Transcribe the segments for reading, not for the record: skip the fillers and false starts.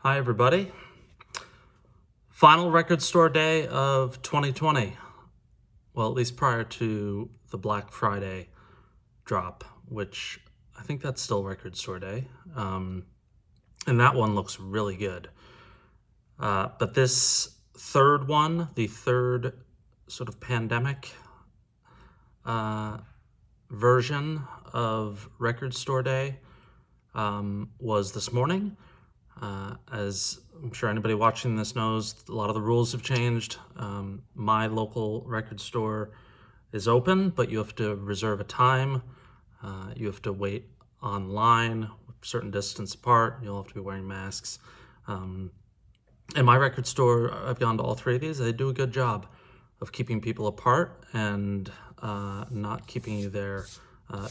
Hi, everybody. Final record store day of 2020. Well, at least prior to the Black Friday drop, which I think that's still record store day. And that one looks really good. But this third one, the third sort of pandemic version of record store day, was this morning. As I'm sure anybody watching this knows, a lot of the rules have changed. My local record store is open, but you have to reserve a time. You have to wait online, a certain distance apart. You'll have to be wearing masks. And my record store, I've gone to all three of these. They do a good job of keeping people apart and not keeping you there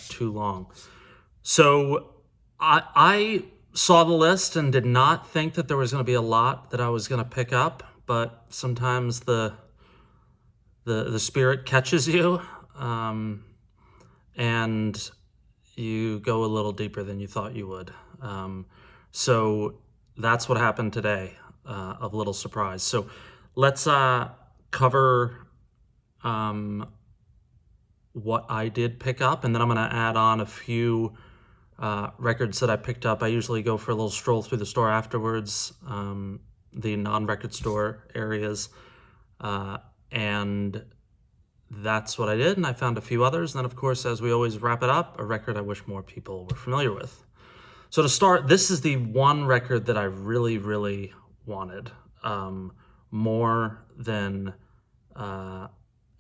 too long. So I saw the list and did not think that there was going to be a lot that I was going to pick up, but sometimes the spirit catches you, and you go a little deeper than you thought you would. So that's what happened today, of little surprise. So let's cover what I did pick up, and then I'm going to add on a few records that I picked up. I usually go for a little stroll through the store afterwards, the non-record store areas, and that's what I did, and I found a few others. And then, of course, as we always wrap it up, a record I wish more people were familiar with. So to start, this is the one record that I really, really wanted, more than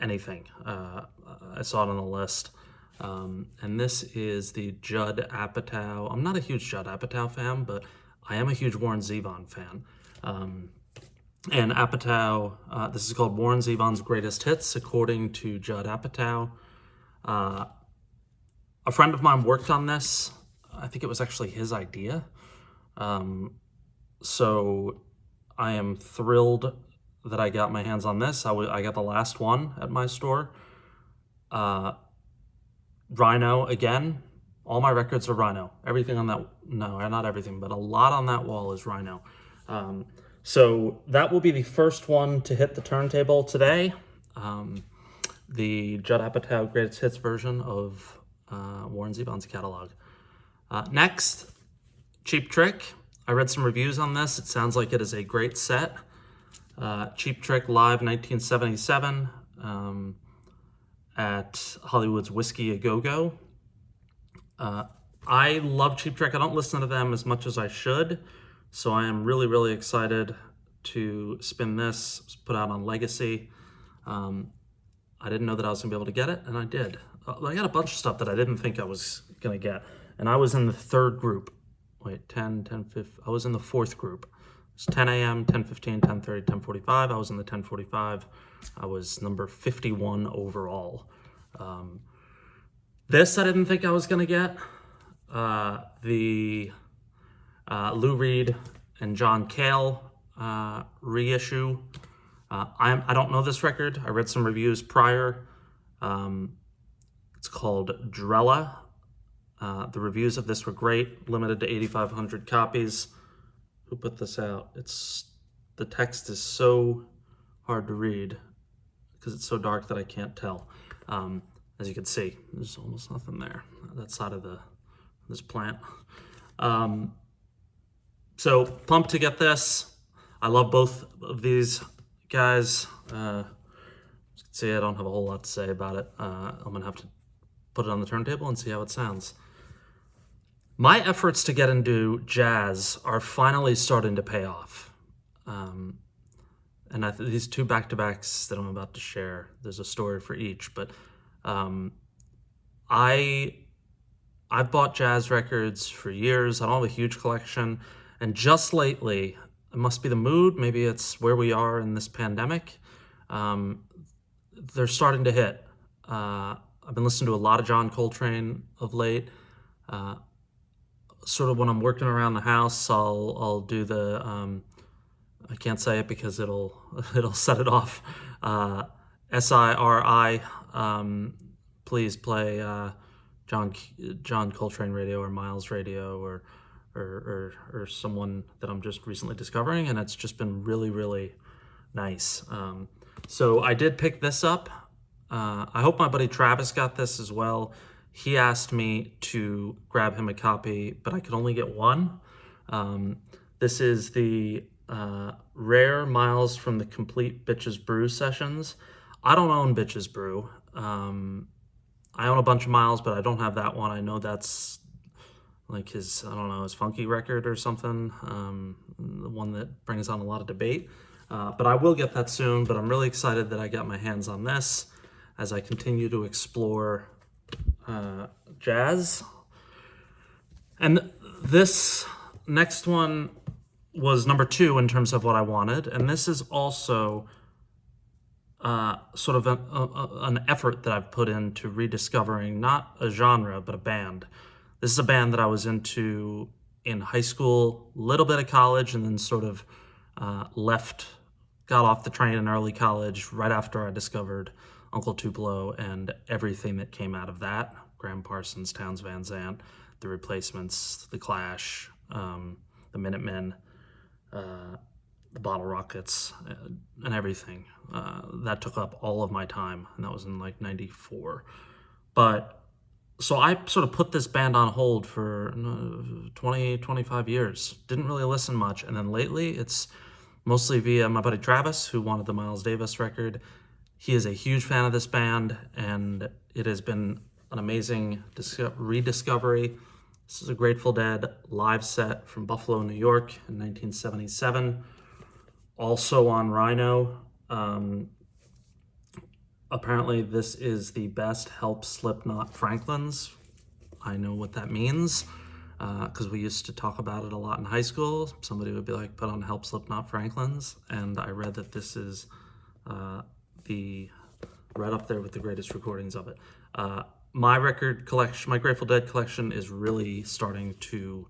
anything. I saw it on the list. And this is the Judd Apatow. I'm not a huge Judd Apatow fan, but I am a huge Warren Zevon fan. And Apatow, this is called Warren Zevon's Greatest Hits, according to Judd Apatow. A friend of mine worked on this. I think it was actually his idea. So I am thrilled that I got my hands on this. I got the last one at my store. Rhino, again, all my records are Rhino. Everything on that, no, not everything, but a lot on that wall is Rhino. So that will be the first one to hit the turntable today. The Judd Apatow Greatest Hits version of Warren Zevon's catalog. Next, Cheap Trick. I read some reviews on this. It sounds like it is a great set. Cheap Trick Live 1977. At Hollywood's Whiskey A Go-Go. I love Cheap Trick. I don't listen to them as much as I should, so I am really, really excited to spin this. It was put out on Legacy. I didn't know that I was going to be able to get it, and I did. I got a bunch of stuff that I didn't think I was going to get, and I was in the third group. Wait, 10, 15, I was in the fourth group. It's 10 a.m., 10:15, 10:30, 10:45. I was in the 10:45. I was number 51 overall. This I didn't think I was going to get. The Lou Reed and John Cale reissue. I don't know this record. I read some reviews prior. It's called Drella. The reviews of this were great. Limited to 8,500 copies. Who put this out? The text is so hard to read because it's so dark that I can't tell. As you can see, there's almost nothing there. That side of this plant. So pumped to get this. I love both of these guys. As you can see, I don't have a whole lot to say about it. I'm gonna have to put it on the turntable and see how it sounds. My efforts to get into jazz are finally starting to pay off. And these two back-to-backs that I'm about to share, there's a story for each, but I've bought jazz records for years. I don't have a huge collection, and just lately, it must be the mood, maybe it's where we are in this pandemic, they're starting to hit. I've been listening to a lot of John Coltrane of late. Sort of when I'm working around the house, I'll do the I can't say it because it'll set it off. SIRI. Please play John Coltrane radio or Miles radio or or someone that I'm just recently discovering, and it's just been really, really nice. So I did pick this up. I hope my buddy Travis got this as well. He asked me to grab him a copy, but I could only get one. This is the Rare Miles from the Complete Bitches Brew sessions. I don't own Bitches Brew. I own a bunch of Miles, but I don't have that one. I know that's like his, I don't know, his funky record or something, the one that brings on a lot of debate. But I will get that soon, but I'm really excited that I got my hands on this as I continue to explore jazz. And this next one was number 2 in terms of what I wanted, and this is also sort of an effort that I've put into rediscovering not a genre, but a band. This is a band that I was into in high school, a little bit of college, and then sort of got off the train in early college right after I discovered Uncle Tupelo and everything that came out of that. Graham Parsons, Townes Van Zandt, The Replacements, The Clash, The Minutemen, the Bottle Rockets, and everything. That took up all of my time, and that was in like 94. But so I sort of put this band on hold for 20, 25 years. Didn't really listen much. And then lately, it's mostly via my buddy Travis, who wanted the Miles Davis record. He is a huge fan of this band, and it has been an amazing rediscovery. This is a Grateful Dead live set from Buffalo, New York in 1977. Also on Rhino. Apparently this is the best Help Slipknot Franklin's. I know what that means because we used to talk about it a lot in high school. Somebody would be like, put on Help Slipknot Franklin's, and I read that this is right up there with the greatest recordings of it. My record collection, my Grateful Dead collection is really starting to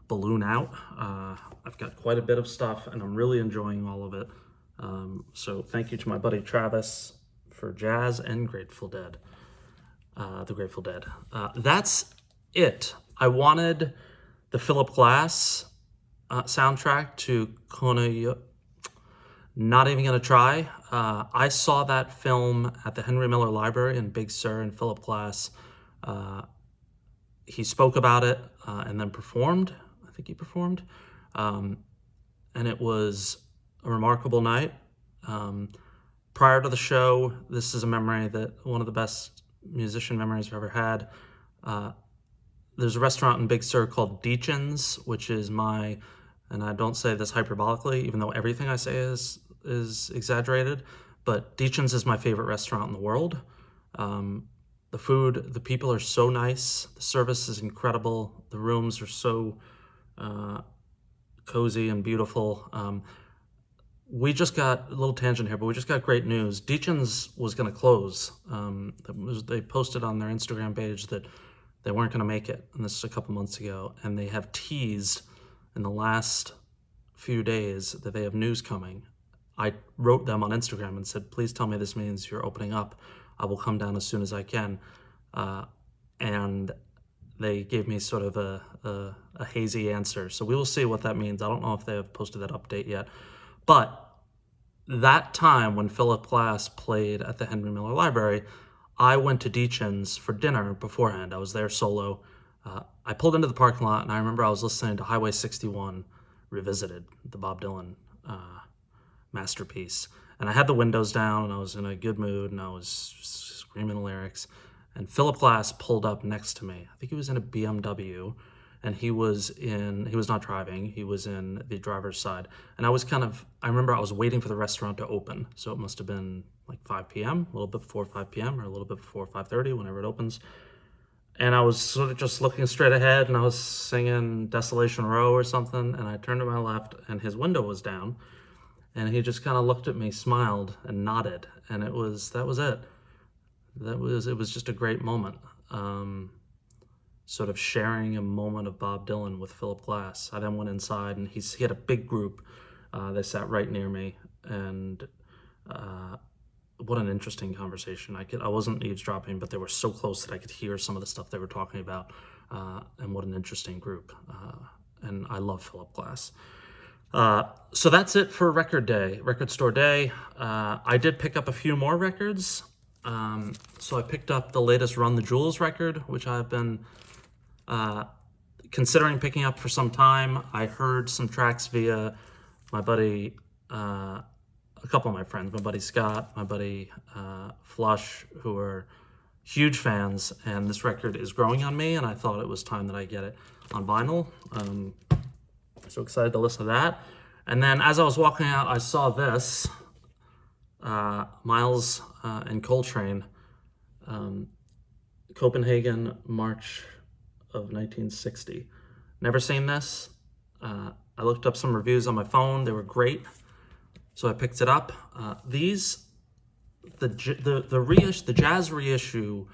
balloon out. I've got quite a bit of stuff, and I'm really enjoying all of it. So thank you to my buddy Travis for jazz and Grateful Dead, the Grateful Dead. That's it. I wanted the Philip Glass soundtrack to Kona. Not even going to try. I saw that film at the Henry Miller Library in Big Sur, and Philip Glass, he spoke about it and then performed. I think he performed. And it was a remarkable night. Prior to the show, this is a memory that one of the best musician memories I've ever had. There's a restaurant in Big Sur called Deachin's, which is and I don't say this hyperbolically, even though everything I say is exaggerated, but Deachin's is my favorite restaurant in the world. The food, the people are so nice. The service is incredible. The rooms are so cozy and beautiful. We just got a little tangent here, but we just got great news. Deachin's was going to close. They posted on their Instagram page that they weren't going to make it, and this is a couple months ago, and they have teased in the last few days that they have news coming. I wrote them on Instagram and said, please tell me this means you're opening up. I will come down as soon as I can. And they gave me sort of a hazy answer. So we will see what that means. I don't know if they have posted that update yet. But that time when Philip Glass played at the Henry Miller Library, I went to Deachin's for dinner beforehand. I was there solo. I pulled into the parking lot, and I remember I was listening to Highway 61 Revisited, the Bob Dylan masterpiece. And I had the windows down, and I was in a good mood, and I was screaming the lyrics. And Philip Glass pulled up next to me. I think he was in a BMW, and he was not driving. He was in the driver's side. And I remember I was waiting for the restaurant to open. So it must have been like 5 p.m., a little bit before 5 p.m., or a little bit before 5:30, whenever it opens. And I was sort of just looking straight ahead, and I was singing Desolation Row or something, and I turned to my left, and his window was down, and he just kind of looked at me, smiled, and nodded, and that was it. It was just a great moment, sort of sharing a moment of Bob Dylan with Philip Glass. I then went inside, and he had a big group. They sat right near me, and what an interesting conversation. I wasn't eavesdropping, but they were so close that I could hear some of the stuff they were talking about, and what an interesting group. and I love Philip Glass. So that's it for Record Store Day. I did pick up a few more records. So I picked up the latest Run the Jewels record, which I've been considering picking up for some time. I heard some tracks via my buddy, a couple of my friends, my buddy Scott, my buddy Flush, who are huge fans, and this record is growing on me, and I thought it was time that I get it on vinyl. So excited to listen to that. And then as I was walking out, I saw this, Miles and Coltrane, Copenhagen, March of 1960. Never seen this. I looked up some reviews on my phone. They were great, so I picked it up. The jazz reissue,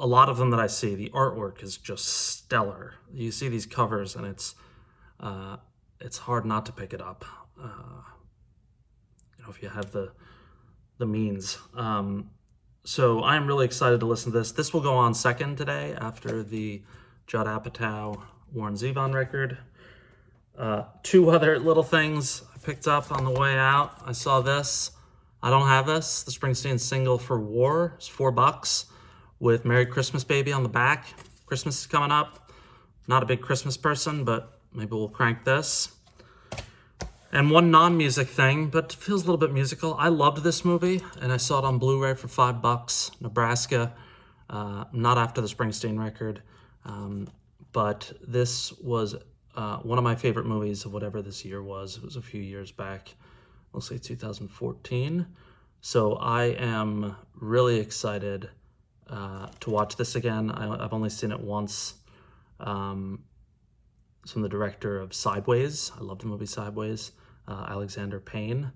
a lot of them that I see, the artwork is just stellar. You see these covers, and it's hard not to pick it up. If you have the means. So I'm really excited to listen to this. This will go on second today after the Judd Apatow Warren Zevon record. Two other little things I picked up on the way out. I saw this. I don't have this. The Springsteen single for War. It's $4 with Merry Christmas Baby on the back. Christmas is coming up. Not a big Christmas person, but maybe we'll crank this. And one non-music thing, but feels a little bit musical. I loved this movie, and I saw it on Blu-ray for $5. Nebraska. Not after the Springsteen record, but this was one of my favorite movies of whatever this year was. It was a few years back. I'll say 2014. So I am really excited to watch this again. I've only seen it once. It's from the director of Sideways. I love the movie Sideways, Alexander Payne.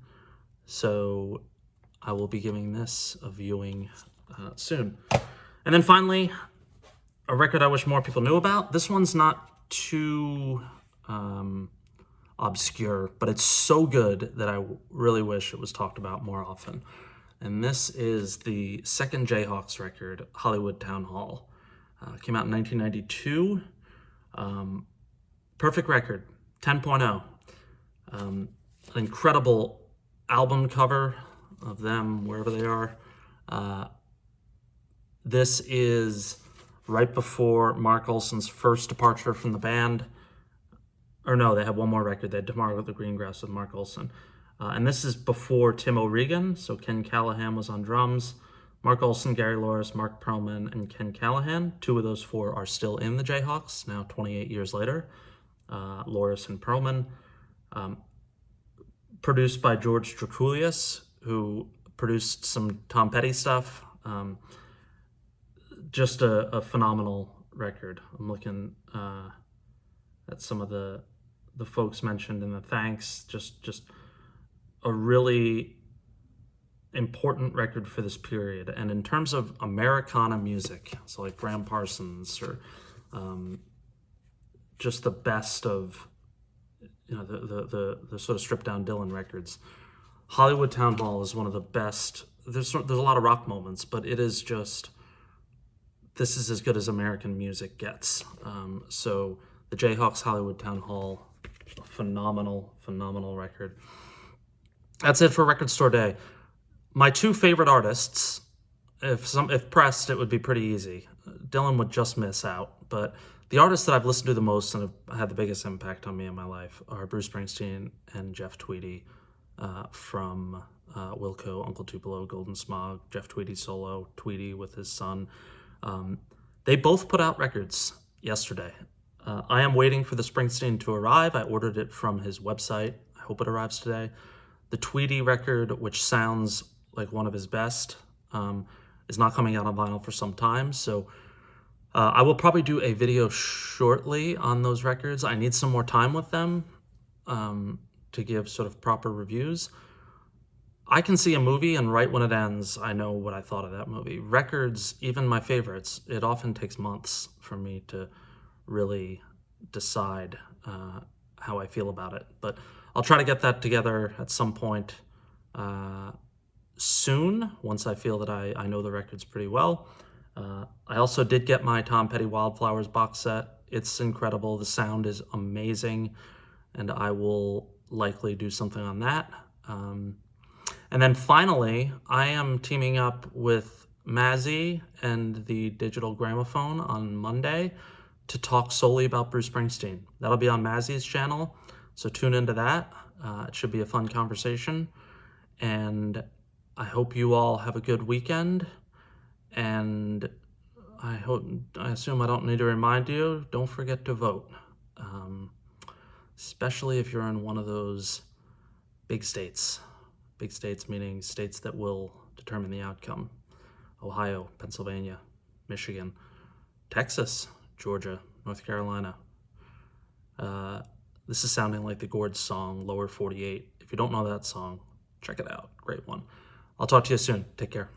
So I will be giving this a viewing soon. And then finally, a record I wish more people knew about. This one's not too obscure, but it's so good that I really wish it was talked about more often. And this is the second Jayhawks record, Hollywood Town Hall. Came out in 1992. Perfect record, 10.0. An incredible album cover of them, wherever they are. This is right before Mark Olson's first departure from the band. Or no, they had one more record. They had Tomorrow with the Green Grass with Mark Olson. And this is before Tim O'Regan, so Ken Callahan was on drums. Mark Olson, Gary Loris, Mark Perlman, and Ken Callahan. Two of those four are still in the Jayhawks, now 28 years later. Loris and Perlman. Produced by George Drakoulias, who produced some Tom Petty stuff. Just a phenomenal record. I'm looking at some of the folks mentioned in the thanks. Just a really important record for this period. And in terms of Americana music, so like Graham Parsons or just the best of the sort of stripped down Dylan records, Hollywood Town Hall is one of the best. There's a lot of rock moments, but it is just, this is as good as American music gets. So the Jayhawks Hollywood Town Hall, a phenomenal record. That's it for Record Store Day. My two favorite artists, if pressed, it would be pretty easy. Dylan would just miss out, but the artists that I've listened to the most and have had the biggest impact on me in my life are Bruce Springsteen and Jeff Tweedy from Wilco, Uncle Tupelo, Golden Smog, Jeff Tweedy solo, Tweedy with his son. They both put out records yesterday. I am waiting for the Springsteen to arrive. I ordered it from his website. I hope it arrives today. The Tweedy record, which sounds like one of his best, is not coming out on vinyl for some time. So I will probably do a video shortly on those records. I need some more time with them to give sort of proper reviews. I can see a movie, and right when it ends, I know what I thought of that movie. Records, even my favorites, it often takes months for me to really decide how I feel about it. But I'll try to get that together at some point soon, once I feel that I know the records pretty well. I also did get my Tom Petty Wildflowers box set It's incredible. The sound is amazing, and I will likely do something on that. And then finally, I am teaming up with Mazzy and the Digital Gramophone on Monday to talk solely about Bruce Springsteen. That'll be on Mazzy's channel, so tune into that. It should be a fun conversation, and I hope you all have a good weekend, and I assume I don't need to remind you, don't forget to vote, especially if you're in one of those big states. Big states meaning states that will determine the outcome. Ohio, Pennsylvania, Michigan, Texas, Georgia, North Carolina. This is sounding like the Gord's song, Lower 48. If you don't know that song, check it out. Great one. I'll talk to you soon. Take care.